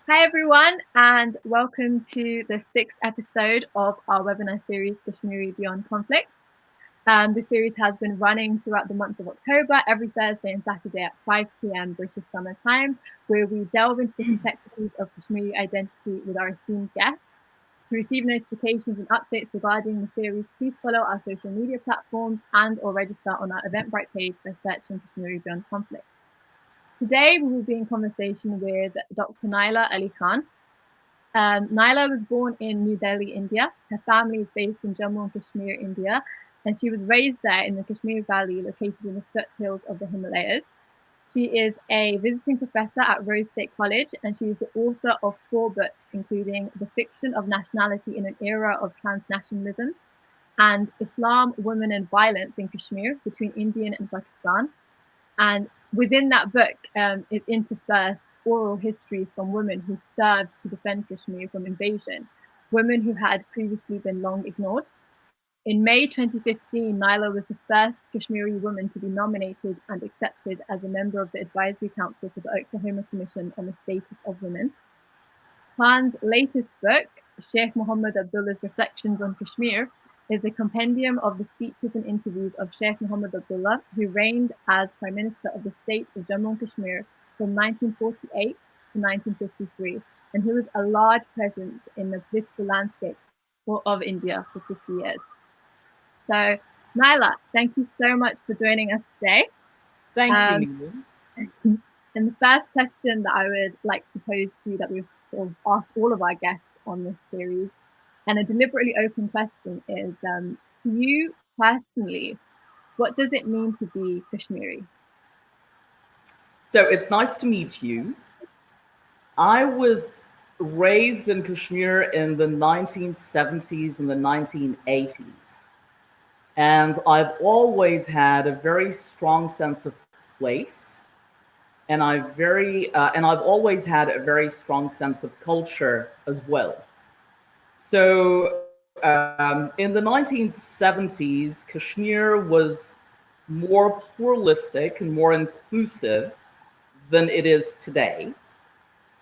Hi everyone, and welcome to the sixth episode of our webinar series, Kashmiri Beyond Conflict. The series has been running throughout the month of October, every Thursday and Saturday at 5 p.m. British Summer Time, where we delve into the complexities of Kashmiri identity with our esteemed guests. To receive notifications and updates regarding the series, please follow our social media platforms and or register on our Eventbrite page by searching Kashmiri Beyond Conflict. Today, we will be in conversation with Dr. Nyla Ali Khan. Nyla was born in New Delhi, India. Her family is based in Jammu and Kashmir, India, and she was raised there in the Kashmir Valley, located in the foothills of the Himalayas. She is a visiting professor at Rose State College, and she is the author of 4 books, including The Fiction of Nationality in an Era of Transnationalism and Islam, Women and Violence in Kashmir Between India and Pakistan. And within that book is interspersed oral histories from women who served to defend Kashmir from invasion, women who had previously been long ignored. In May 2015, Nyla was the first Kashmiri woman to be nominated and accepted as a member of the Advisory Council for the Oklahoma Commission on the Status of Women. Khan's latest book, Sheikh Abdullah's Reflections on Kashmir, is a compendium of the speeches and interviews of Sheikh Abdullah, who reigned as Prime Minister of the state of Jammu and Kashmir from 1948 to 1953, and who was a large presence in the political landscape of India for 50 years. So, Nyla, thank you so much for joining us today. Thank you. And the first question that I would like to pose to you, that we've sort of asked all of our guests on this series, and a deliberately open question, is to you personally, what does it mean to be Kashmiri? So it's nice to meet you. I was raised in Kashmir in the 1970s and the 1980s. And I've always had a very strong sense of place. And I've always had a very strong sense of culture as well. So in the 1970s, Kashmir was more pluralistic and more inclusive than it is today.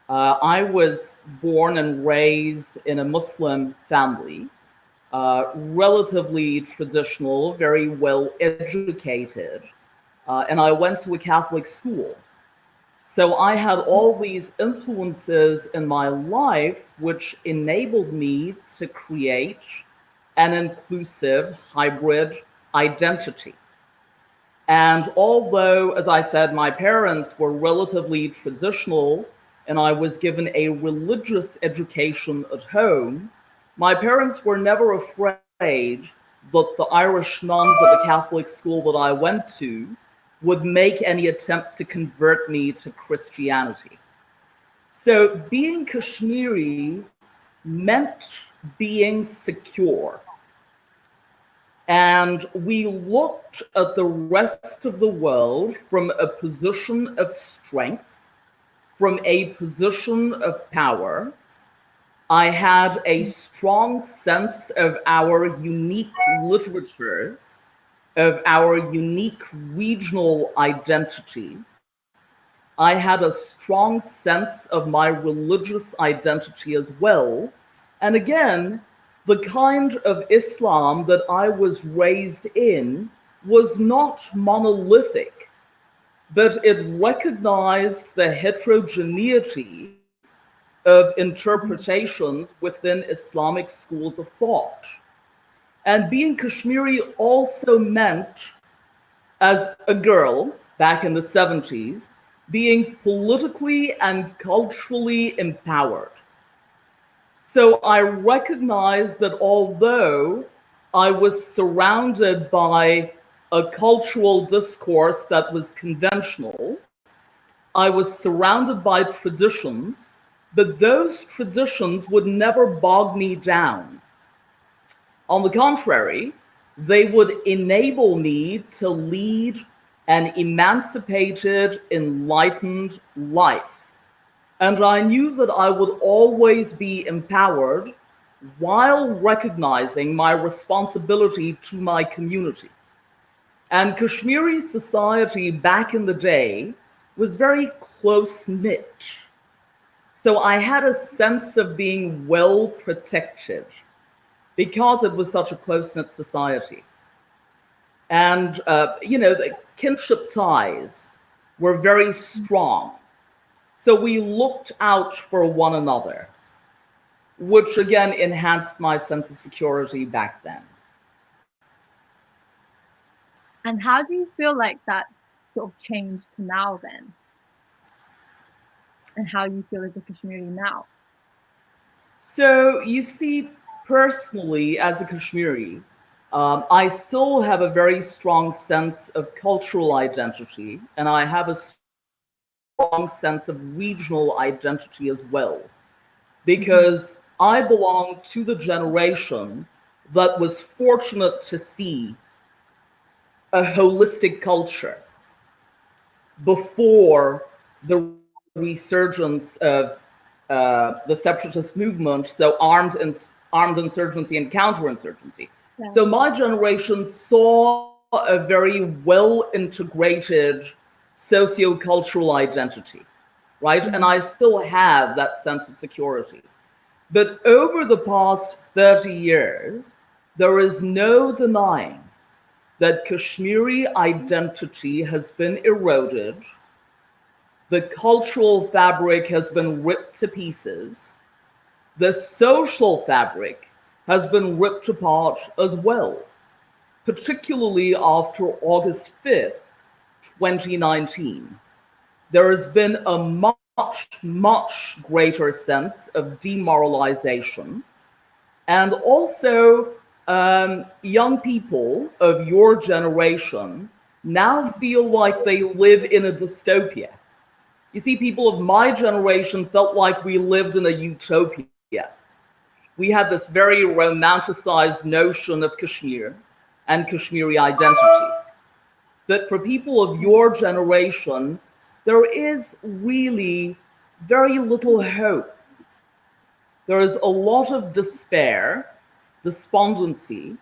I was born and raised in a Muslim family, relatively traditional, very well educated, and I went to a Catholic school. So I had all these influences in my life which enabled me to create an inclusive hybrid identity. And although, as I said, my parents were relatively traditional and I was given a religious education at home, my parents were never afraid that the Irish nuns at the Catholic school that I went to would make any attempts to convert me to Christianity. So being Kashmiri meant being secure. And we looked at the rest of the world from a position of strength, from a position of power. I had a strong sense of our unique literatures, of our unique regional identity. I had a strong sense of my religious identity as well. And again, the kind of Islam that I was raised in was not monolithic, but it recognized the heterogeneity of interpretations within Islamic schools of thought. And being Kashmiri also meant, as a girl back in the 70s, being politically and culturally empowered. So I recognized that although I was surrounded by a cultural discourse that was conventional, I was surrounded by traditions, but those traditions would never bog me down. On the contrary, they would enable me to lead an emancipated, enlightened life. And I knew that I would always be empowered while recognizing my responsibility to my community. And Kashmiri society back in the day was very close-knit. So I had a sense of being well protected because it was such a close-knit society. And, the kinship ties were very strong. So we looked out for one another, which again enhanced my sense of security back then. And how do you feel like that sort of changed to now then? And how you feel as a Kashmiri now? So you see, personally, as a Kashmiri, I still have a very strong sense of cultural identity, and I have a strong sense of regional identity as well, because I belong to the generation that was fortunate to see a holistic culture before the resurgence of the separatist movement, so armed insurgency and counterinsurgency. Yeah. So my generation saw a very well integrated socio-cultural identity, right? And I still have that sense of security. But over the past 30 years, there is no denying that Kashmiri identity has been eroded. The cultural fabric has been ripped to pieces. The social fabric has been ripped apart as well, particularly after August 5th, 2019. There has been a much, much greater sense of demoralization. And also, young people of your generation now feel like they live in a dystopia. You see, people of my generation felt like we lived in a utopia. We had this very romanticized notion of Kashmir and Kashmiri identity. But for people of your generation, there is really very little hope. There is a lot of despair, despondency,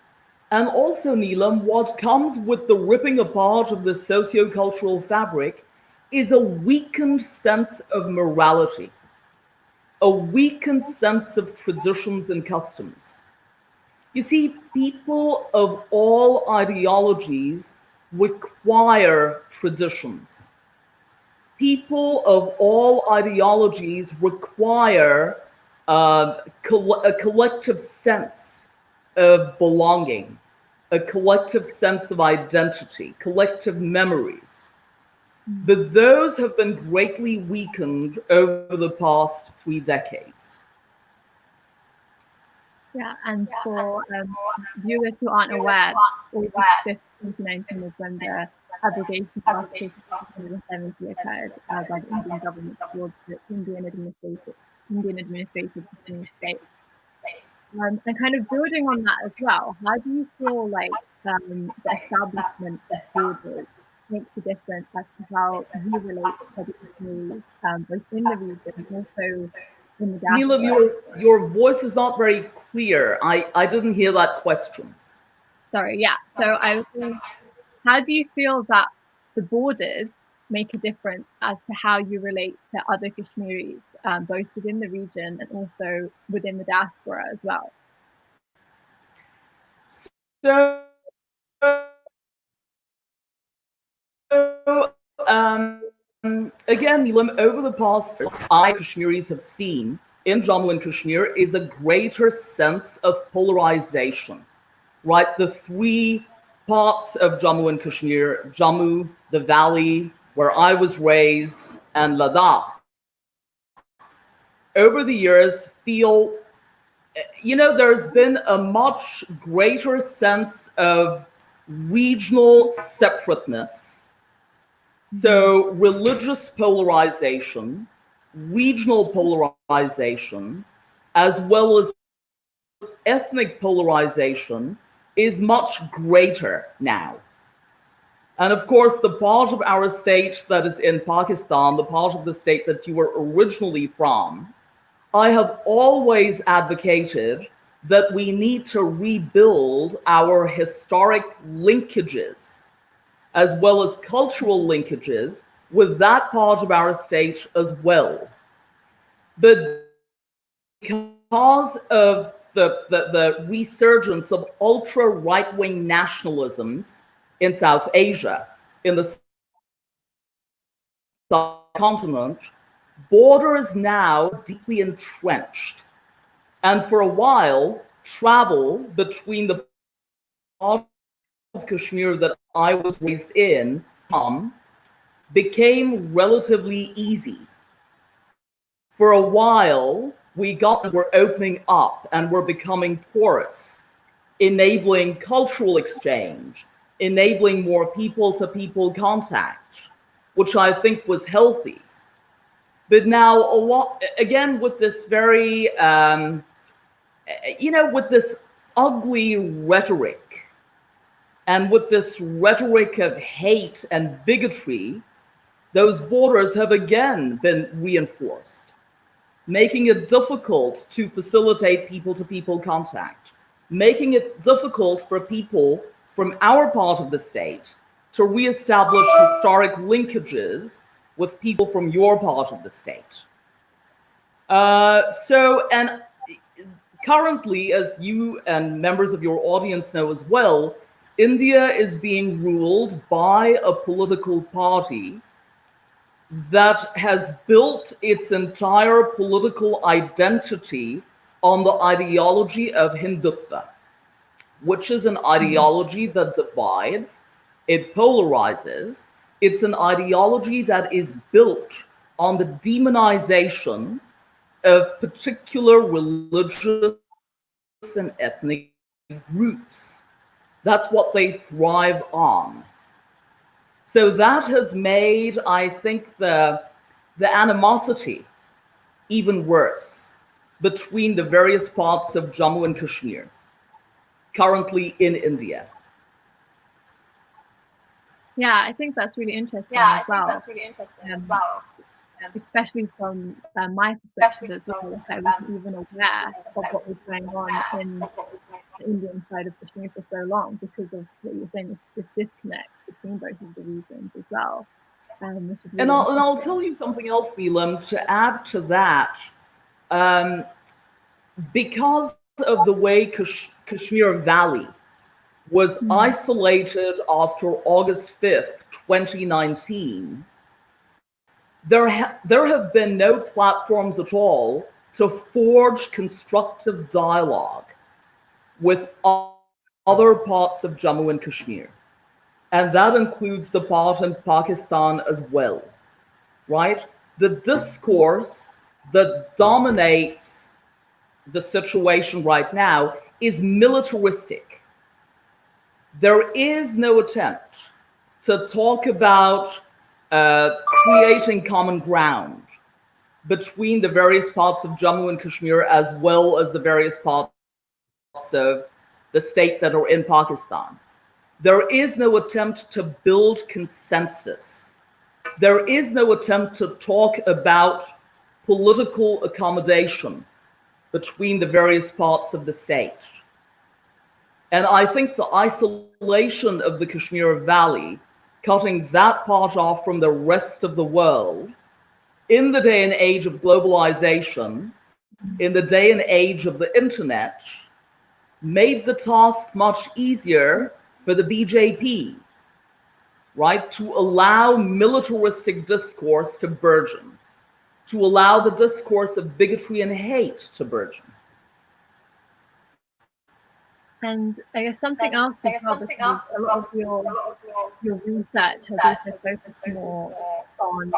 and also, Neelam, what comes with the ripping apart of the sociocultural fabric is a weakened sense of morality, a weakened sense of traditions and customs. You see, people of all ideologies require traditions. People of all ideologies require a collective sense of belonging, a collective sense of identity, collective memories. But those have been greatly weakened over the past 3 decades. Yeah, and for viewers who aren't aware, August 5th, 2019 was when the abrogation of Article 70 occurred by the Indian government towards the Indian administrative Kashmir state. And kind of building on that as well, how do you feel like the establishment of borders makes a difference as to how you relate to the Kashmiris, both in the region and also in the diaspora? Neelam, your voice is not very clear. I didn't hear that question. Sorry, yeah. So I was saying, how do you feel that the borders make a difference as to how you relate to other Kashmiris, both within the region and also within the diaspora as well? So, again, Neelam, over the past, Kashmiris have seen in Jammu and Kashmir is a greater sense of polarization, right? The 3 parts of Jammu and Kashmir, Jammu, the valley where I was raised, and Ladakh, over the years feel, there's been a much greater sense of regional separateness. So religious polarization, regional polarization, as well as ethnic polarization is much greater now. And of course, the part of our state that is in Pakistan, the part of the state that you were originally from, I have always advocated that we need to rebuild our historic linkages as well as cultural linkages with that part of our state as well. But because of the resurgence of ultra right-wing nationalisms in South Asia, in the subcontinent, borders now deeply entrenched. And for a while, travel between the part of Kashmir that I was raised in, became relatively easy. For a while, we're opening up and we're becoming porous, enabling cultural exchange, enabling more people-to-people contact, which I think was healthy. But now, again, with this very, with this ugly rhetoric, and with this rhetoric of hate and bigotry, those borders have again been reinforced, making it difficult to facilitate people-to-people contact, making it difficult for people from our part of the state to reestablish historic linkages with people from your part of the state. And currently, as you and members of your audience know as well, India is being ruled by a political party that has built its entire political identity on the ideology of Hindutva, which is an ideology that divides, it polarizes. It's an ideology that is built on the demonization of particular religious and ethnic groups. That's what they thrive on. So that has made, I think, the animosity even worse between the various parts of Jammu and Kashmir, currently in India. Yeah, I think that's really interesting as well. Especially from my perspective as well, I wasn't even aware of what was going on in the Indian side of Kashmir for so long because of what you're saying, this disconnect between both of the regions as well. Which is really I'll tell you something else, Neelam, to add to that. Because of the way Kashmir Valley was isolated after August 5th, 2019, there have been no platforms at all to forge constructive dialogue with other parts of Jammu and Kashmir. And that includes the part in Pakistan as well, right? The discourse that dominates the situation right now is militaristic. There is no attempt to talk about creating common ground between the various parts of Jammu and Kashmir as well as the various parts of the state that are in Pakistan. There is no attempt to build consensus. There is no attempt to talk about political accommodation between the various parts of the state. And I think the isolation of the Kashmir Valley, cutting that part off from the rest of the world, in the day and age of globalization, in the day and age of the internet, made the task much easier for the BJP, right? To allow militaristic discourse to burgeon, to allow the discourse of bigotry and hate to burgeon. And I guess something else as well, because a lot of your research has also focused more on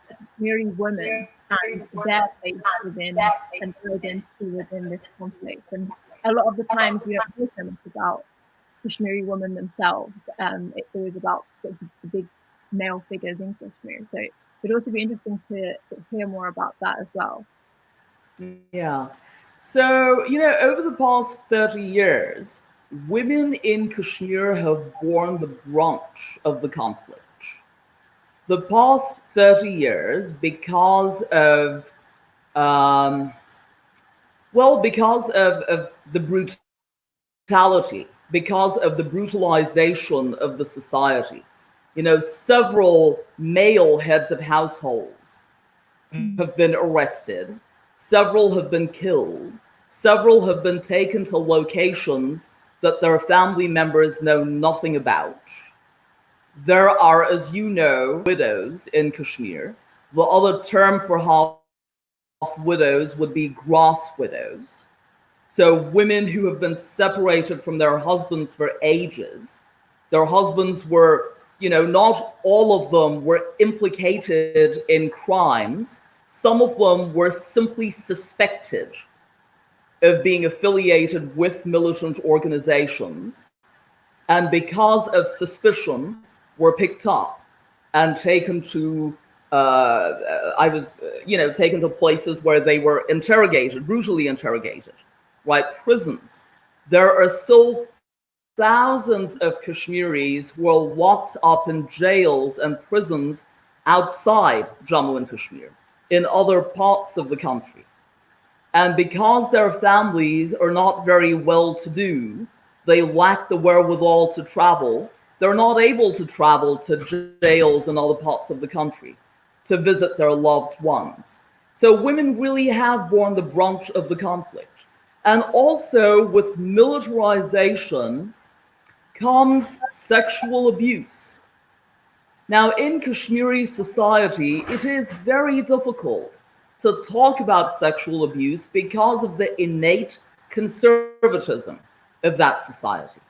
Kashmiri women and their place within and their identity within this conflict. And a lot of the times we don't hear so much about Kashmiri women themselves. It's always about sort of the big male figures in Kashmir. So it would also be interesting to hear more about that as well. Yeah. So, over the past 30 years, women in Kashmir have borne the brunt of the conflict. The past 30 years, because of, the brutality, because of the brutalization of the society. Several male heads of households have been arrested. Several have been killed. Several have been taken to locations that their family members know nothing about. There are, as you know, widows in Kashmir. The other term for half widows would be grass widows. So women who have been separated from their husbands for ages. Their husbands were, not all of them were implicated in crimes. Some of them were simply suspected of being affiliated with militant organizations, and because of suspicion were picked up and taken to taken to places where they were interrogated, brutally interrogated, right? Prisons. There are still thousands of Kashmiris who are locked up in jails and prisons outside Jammu and Kashmir, in other parts of the country. And because their families are not very well to do, they lack the wherewithal to travel. They're not able to travel to jails in other parts of the country to visit their loved ones. So women really have borne the brunt of the conflict. And also with militarization comes sexual abuse. Now, in Kashmiri society, it is very difficult to talk about sexual abuse because of the innate conservatism of that society.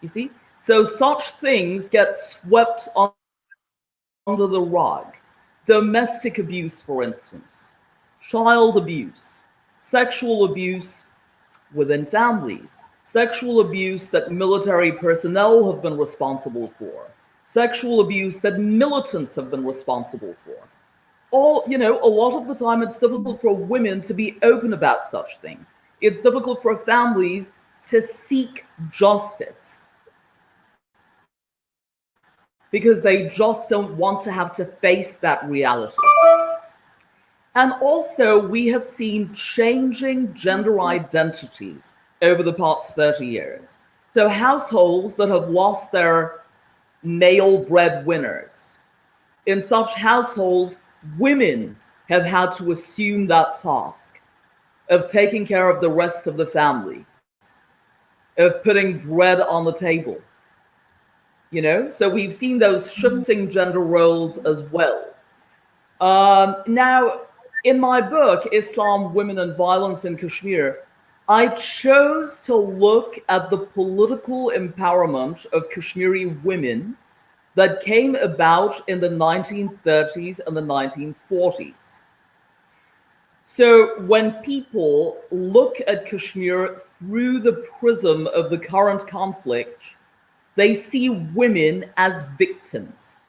You see? So such things get swept under the rug. Domestic abuse, for instance, child abuse, sexual abuse within families, sexual abuse that military personnel have been responsible for, sexual abuse that militants have been responsible for. A lot of the time it's difficult for women to be open about such things. It's difficult for families to seek justice because they just don't want to have to face that reality. And also, we have seen changing gender identities over the past 30 years. So households that have lost their male breadwinners, in such households, women have had to assume that task of taking care of the rest of the family, of putting bread on the table. So we've seen those shifting gender roles as well. Now, in my book, Islam, Women and Violence in Kashmir, I chose to look at the political empowerment of Kashmiri women that came about in the 1930s and the 1940s. So when people look at Kashmir through the prism of the current conflict, they see women as victims,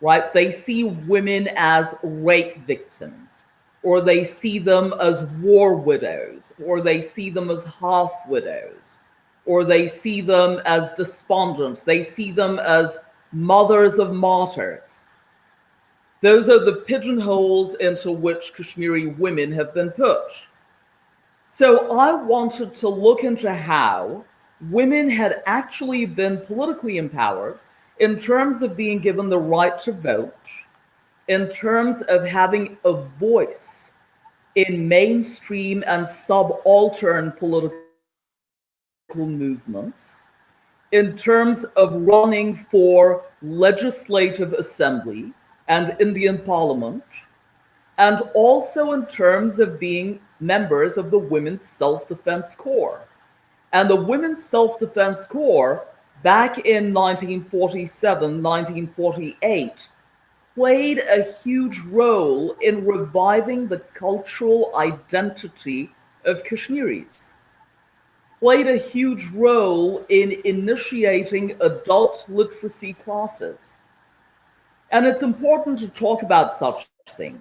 right? They see women as rape victims, or they see them as war widows, or they see them as half widows, or they see them as despondent. They see them as mothers of martyrs. Those are the pigeonholes into which Kashmiri women have been put. So I wanted to look into how women had actually been politically empowered in terms of being given the right to vote, in terms of having a voice in mainstream and subaltern political movements, in terms of running for legislative assembly and Indian parliament, and also in terms of being members of the Women's Self-Defense Corps. And the Women's Self-Defense Corps, back in 1947, 1948, played a huge role in reviving the cultural identity of Kashmiris, played a huge role in initiating adult literacy classes. And it's important to talk about such things.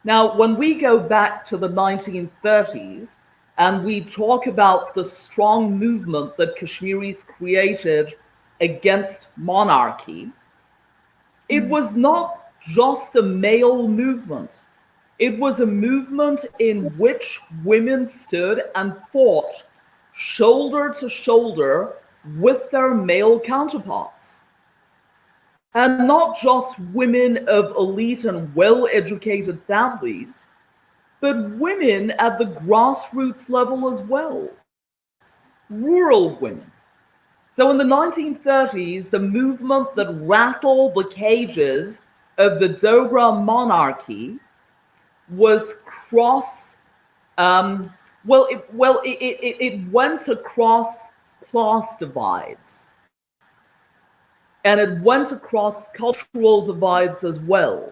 Now, when we go back to the 1930s, and we talk about the strong movement that Kashmiris created against monarchy, it was not just a male movement. It was a movement in which women stood and fought shoulder to shoulder with their male counterparts. And not just women of elite and well-educated families, but women at the grassroots level as well, rural women. So in the 1930s, the movement that rattled the cages of the Dogra monarchy was it went across class divides, and it went across cultural divides as well.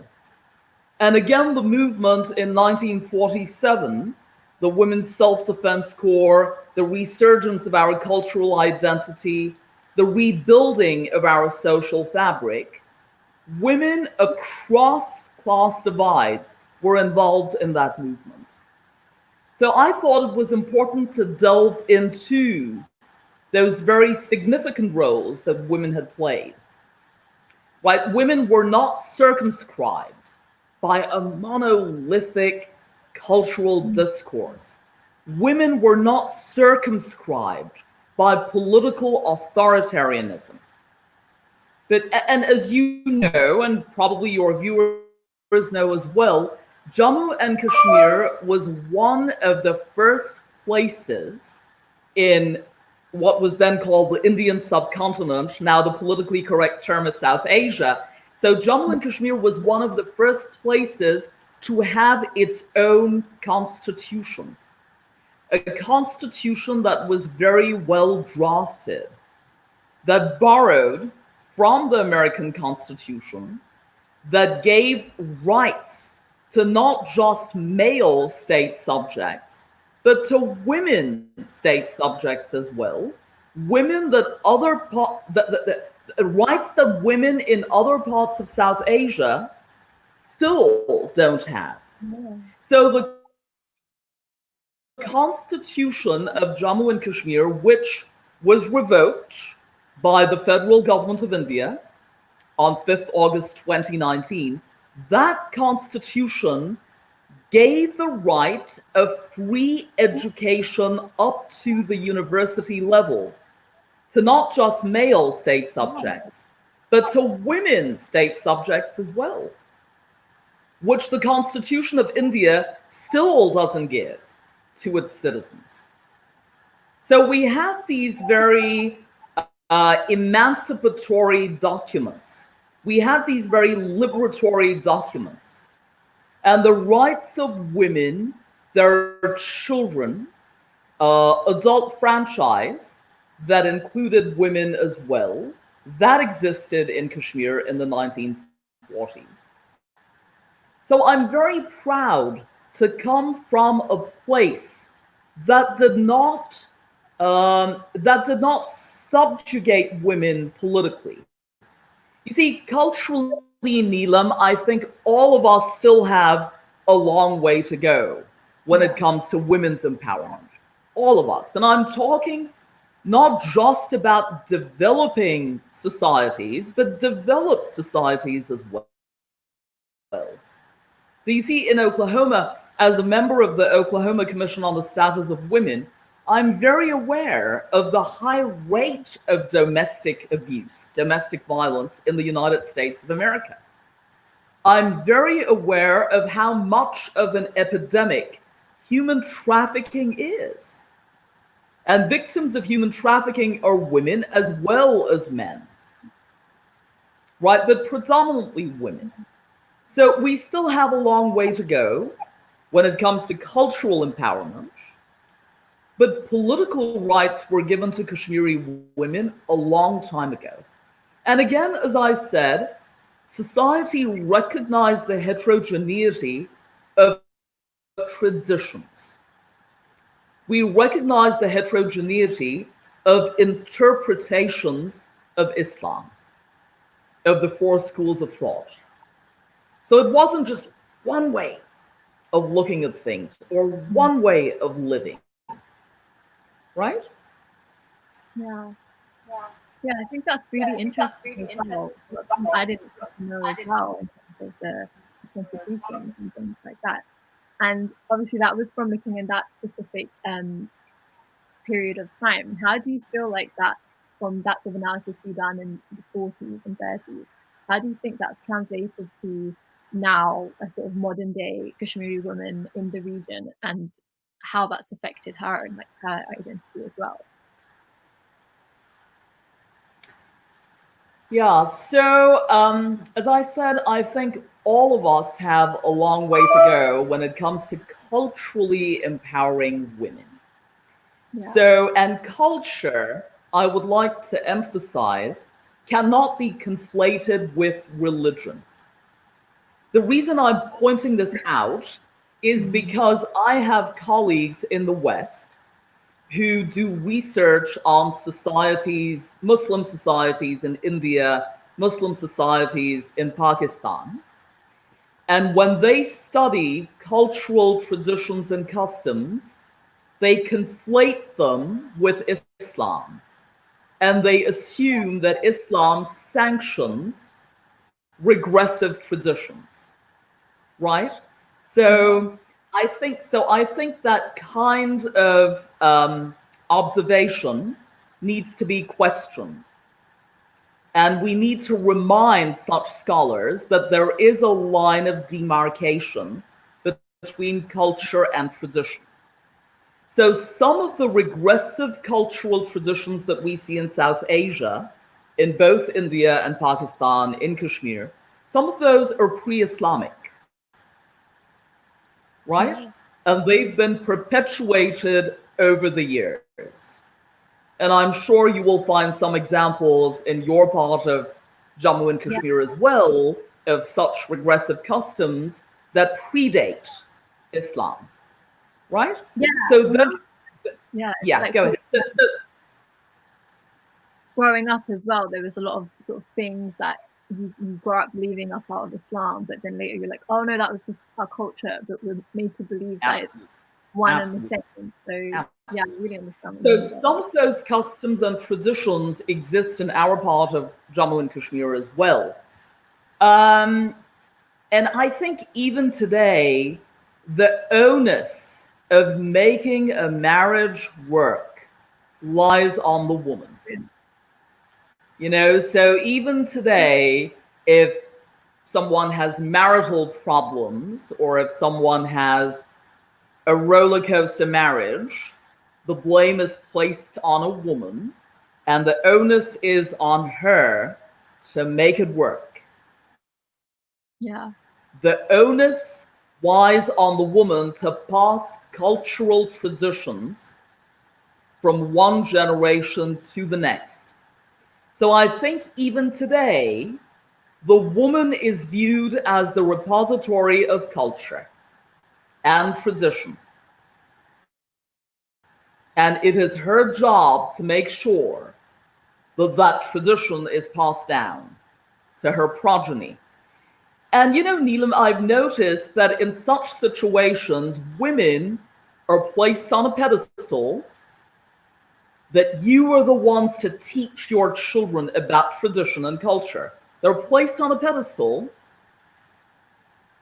And again, the movement in 1947, the Women's Self-Defense Corps, the resurgence of our cultural identity, the rebuilding of our social fabric, women across class divides were involved in that movement. So I thought it was important to delve into those very significant roles that women had played. Right? Women were not circumscribed by a monolithic cultural discourse. Women were not circumscribed by political authoritarianism. And as you know, and probably your viewers know as well, Jammu and Kashmir was one of the first places in what was then called the Indian subcontinent. Now the politically correct term is South Asia. So Jammu and Kashmir was one of the first places to have its own constitution. A constitution that was very well drafted, that borrowed from the American Constitution, that gave rights to not just male state subjects, but to women state subjects as well. Women that rights that women in other parts of South Asia still don't have. So the Constitution of Jammu and Kashmir, which was revoked by the federal government of India on 5th August 2019, that constitution gave the right of free education up to the university level to not just male state subjects, but to women state subjects as well, which the Constitution of India still doesn't give to its citizens. So we have these very emancipatory documents. We have these very liberatory documents. And the rights of women, their children, adult franchise that included women as well, that existed in Kashmir in the 1940s. So I'm very proud to come from a place that did not subjugate women politically. You see, culturally, Neelam, I think all of us still have a long way to go when it comes to women's empowerment. All of us. And I'm talking not just about developing societies, but developed societies as well. So you see, in Oklahoma, as a member of the Oklahoma Commission on the Status of Women, I'm very aware of the high rate of domestic abuse, domestic violence in the United States of America. I'm very aware of how much of an epidemic human trafficking is. And victims of human trafficking are women as well as men, right? But predominantly women. So we still have a long way to go when it comes to cultural empowerment. But political rights were given to Kashmiri women a long time ago. And again, as I said, society recognized the heterogeneity of traditions. We recognize the heterogeneity of interpretations of Islam, of the four schools of thought. So it wasn't just one way of looking at things or one way of living. Right? Yeah. I think that's really interesting as well. I didn't know as well in terms of the constitutions and things like that. And obviously that was from looking in that specific period of time. How do you feel like that, from that sort of analysis you done in the 40s and 30s, how do you think that's translated to now a sort of modern day Kashmiri woman in the region, and how that's affected her and like her identity as well. Yeah, so as I said, I think all of us have a long way to go when it comes to culturally empowering women. Yeah. So, and culture, I would like to emphasize, cannot be conflated with religion. The reason I'm pointing this out is because I have colleagues in the West who do research on societies, Muslim societies in India, Muslim societies in Pakistan. And when they study cultural traditions and customs, they conflate them with Islam. And they assume that Islam sanctions regressive traditions, right? So I think that kind of observation needs to be questioned. And we need to remind such scholars that there is a line of demarcation between culture and tradition. So some of the regressive cultural traditions that we see in South Asia, in both India and Pakistan, in Kashmir, some of those are pre-Islamic, right? And they've been perpetuated over the years. And I'm sure you will find some examples in your part of Jammu and Kashmir as well of such regressive customs that predate Islam, right? Yeah. So yeah, like go ahead. growing up as well, there was a lot of sort of things that you grow up believing are part of Islam, but then later you're like, oh no, that was just our culture, but we're made to believe that it's one and the same. So yeah, I really understand. So some of those customs and traditions exist in our part of Jammu and Kashmir as well. And I think even today, the onus of making a marriage work lies on the woman. You know, so even today, if someone has marital problems or if someone has a roller coaster marriage, the blame is placed on a woman and the onus is on her to make it work. Yeah. The onus lies on the woman to pass cultural traditions from one generation to the next. So I think even today, the woman is viewed as the repository of culture and tradition. And it is her job to make sure that that tradition is passed down to her progeny. And you know, Neelam, I've noticed that in such situations, women are placed on a pedestal that you are the ones to teach your children about tradition and culture. They're placed on a pedestal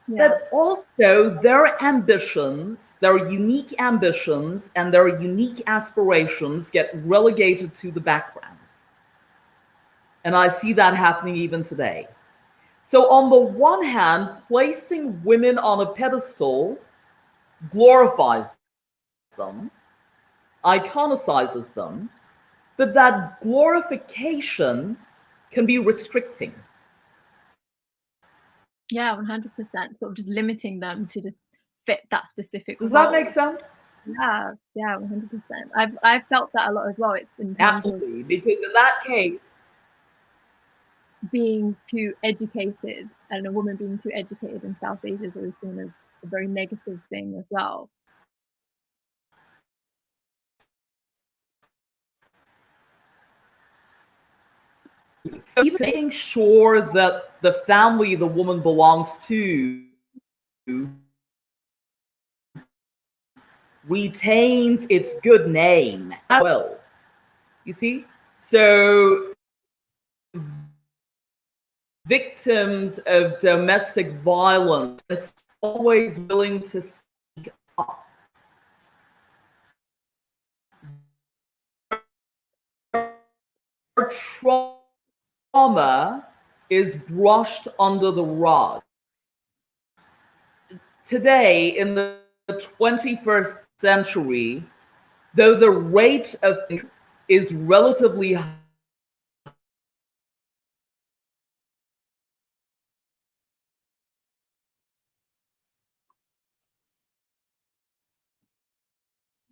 that also their ambitions, their unique ambitions, and their unique aspirations get relegated to the background. And I see that happening even today. So, on the one hand, placing women on a pedestal glorifies them, iconicizes them, but that glorification can be restricting. Yeah, 100%. Sort of just limiting them to just fit that specific Does role. that make sense? Yeah, 100%. I've felt that a lot as well. It's in terms Absolutely, because in that case, being too educated, and a woman being too educated in South Asia is always seen as a very negative thing as well. even making sure that the family the woman belongs to retains its good name as well. You see? So victims of domestic violence are always willing to speak up. Their trauma is brushed under the rug. today in the 21st century, though the rate of is relatively high,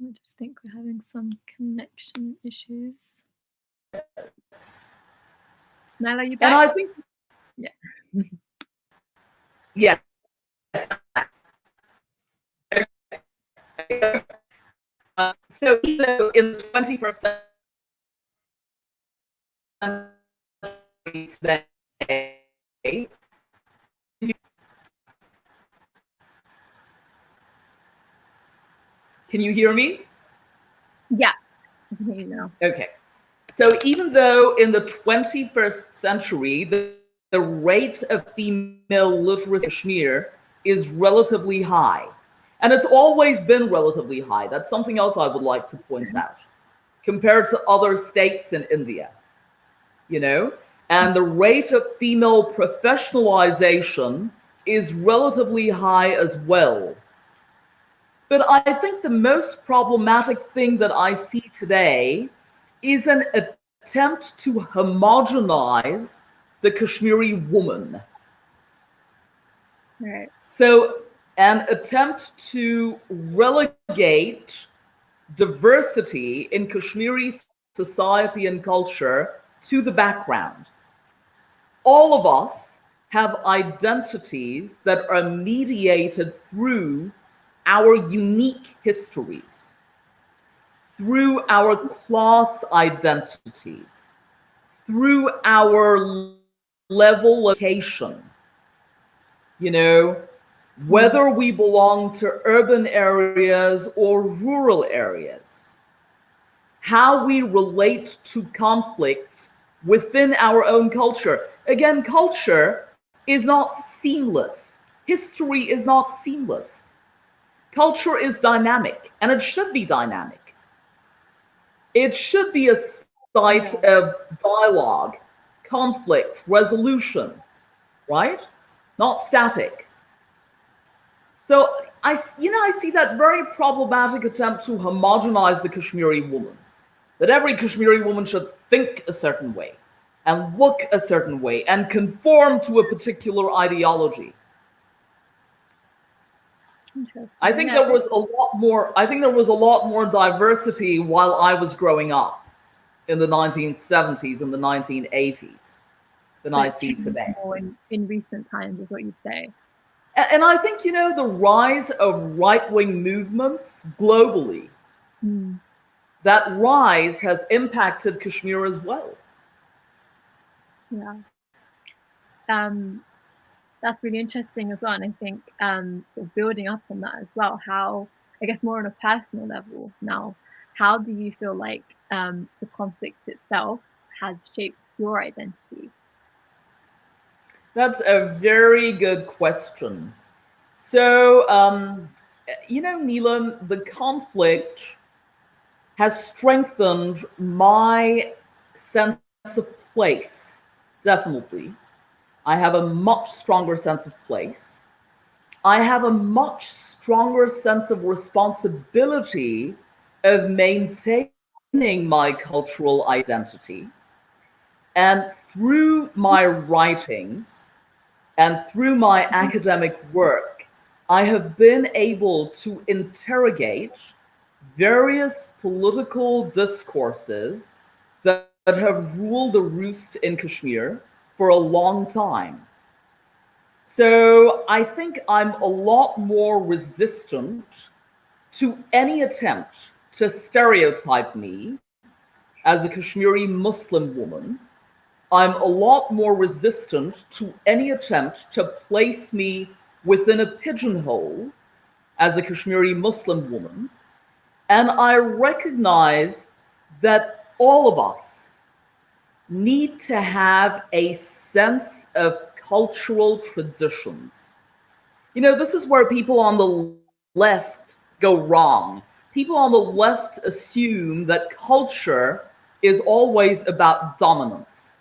I just think we're having some connection issues. Nyla, are you back? and I think, yeah. yes. So even though in the 21st century today, can you hear me? Yeah, I can hear you now. Okay. So even though in the 21st century, the rate of female literacy in Kashmir is relatively high, and it's always been relatively high. That's something else I would like to point out, compared to other states in India, you know? And the rate of female professionalization is relatively high as well. But I think the most problematic thing that I see today is an attempt to homogenize the Kashmiri woman. Right. So, an attempt to relegate diversity in Kashmiri society and culture to the background. All of us have identities that are mediated through our unique histories, through our class identities, through our level location. You know, whether we belong to urban areas or rural areas, how we relate to conflicts within our own culture. Again, culture is not seamless. History is not seamless. Culture is dynamic, and it should be dynamic. It should be a site of dialogue, conflict, resolution, right? Not static. So I see that very problematic attempt to homogenize the Kashmiri woman. That every Kashmiri woman should think a certain way and look a certain way and conform to a particular ideology. I think there was a lot more. I think there was a lot more diversity while I was growing up in the 1970s and the 1980s than I see today. More in recent times, is what you'd say. And I think, you know, the rise of right-wing movements globally, that rise has impacted Kashmir as well. Yeah. That's really interesting as well. And I think sort of building up on that as well, how, I guess more on a personal level now, how do you feel like the conflict itself has shaped your identity? That's a very good question. So, you know, Neelam, the conflict has strengthened my sense of place, definitely. I have a much stronger sense of place. I have a much stronger sense of responsibility of maintaining my cultural identity. And through my writings and through my academic work, I have been able to interrogate various political discourses that have ruled the roost in Kashmir for a long time. So I think I'm a lot more resistant to any attempt to stereotype me as a Kashmiri Muslim woman. I'm a lot more resistant to any attempt to place me within a pigeonhole as a Kashmiri Muslim woman. And I recognize that all of us need to have a sense of cultural traditions. You know, this is where people on the left go wrong. People on the left assume that culture is always about dominance.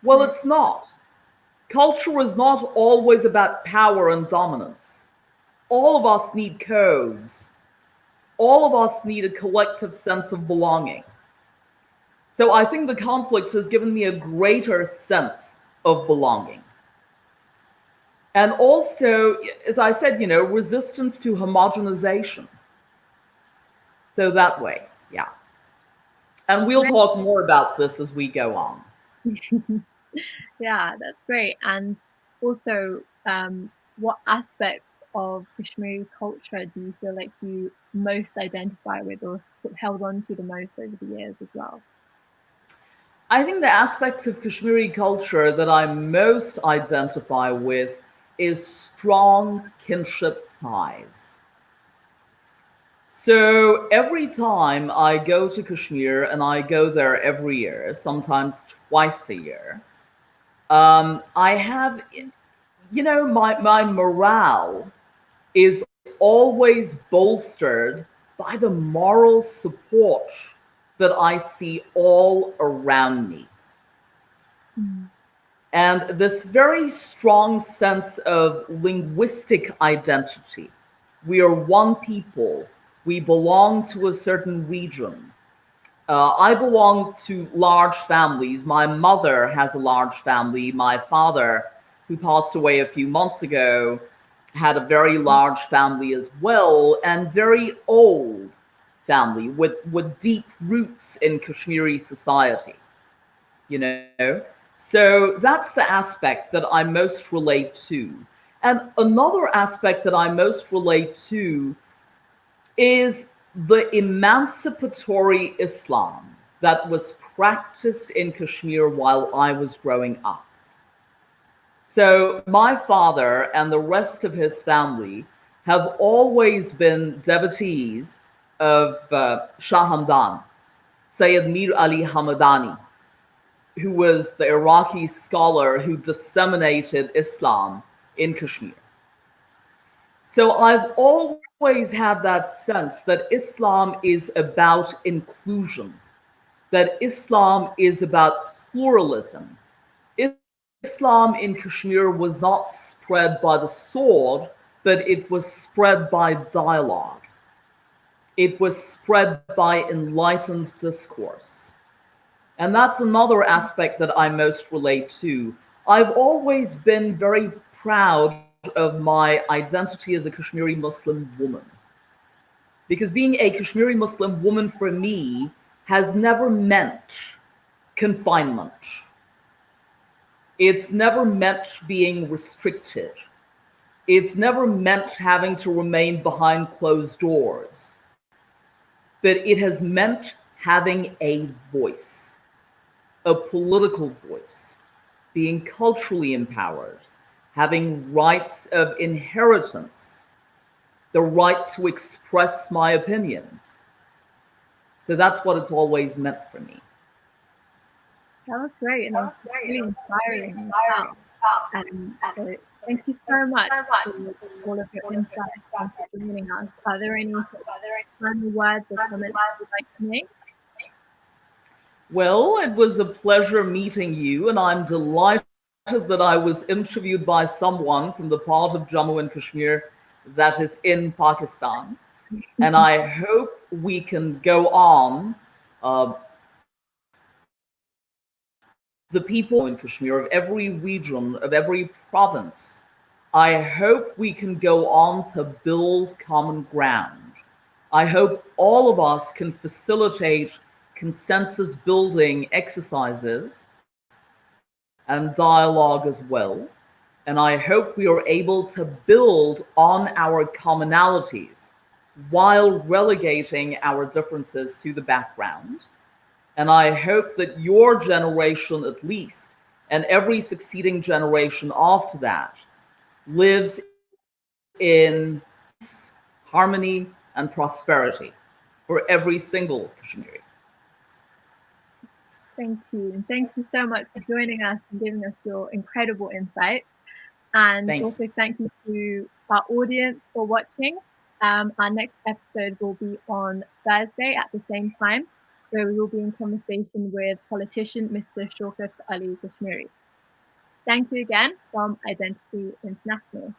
Well, it's not. Culture is not always about power and dominance. all of us need codes. All of us need a collective sense of belonging. So I think the conflict has given me a greater sense of belonging. And also, as I said, resistance to homogenization. So that way, yeah. And we'll talk more about this as we go on. Yeah, that's great. And also, what aspects of Kashmiri culture do you feel like you most identify with or sort of held on to the most over the years as well? I think the aspects of Kashmiri culture that I most identify with is strong kinship ties. So every time I go to Kashmir, and I go there every year, sometimes twice a year, I have, my morale is always bolstered by the moral support that I see all around me. And this very strong sense of linguistic identity. We are one people. We belong to a certain region. I belong to large families. My mother has a large family. My father, who passed away a few months ago, had a very large family as well, and very old family with deep roots in Kashmiri society. So that's the aspect that I most relate to. And another aspect that I most relate to is the emancipatory Islam that was practiced in Kashmir while I was growing up. So my father and the rest of his family have always been devotees of Shah Hamdan, Sayyid Mir Ali Hamadani, who was the Iraqi scholar who disseminated Islam in Kashmir. So I've always had that sense that Islam is about inclusion, that Islam is about pluralism. Islam in Kashmir was not spread by the sword, but it was spread by dialogue. It was spread by enlightened discourse. And that's another aspect that I most relate to. I've always been very proud of my identity as a Kashmiri Muslim woman. Because being a Kashmiri Muslim woman for me has never meant confinement. It's never meant being restricted. It's never meant having to remain behind closed doors. But it has meant having a voice, a political voice, being culturally empowered, having rights of inheritance, the right to express my opinion. So that's what it's always meant for me. That was great, and it was really inspiring. Wow. So thank you so much for all of your insights and for joining us. Are there any final words or comments you'd like to make? Well, it was a pleasure meeting you, and I'm delighted that I was interviewed by someone from the part of Jammu and Kashmir that is in Pakistan. And I hope we can go on. The people in Kashmir, of every region, of every province, I hope we can go on to build common ground. I hope all of us can facilitate consensus building exercises and dialogue as well. And I hope we are able to build on our commonalities while relegating our differences to the background. And I hope that your generation, at least, and every succeeding generation after that, lives in harmony and prosperity for every single Kashmiri. Thank you. And thank you so much for joining us and giving us your incredible insights. And also thank you to our audience for watching. Our next episode will be on Thursday at the same time, where we will be in conversation with politician Mr. Shaukat Ali Kashmiri. Thank you again from Identity International.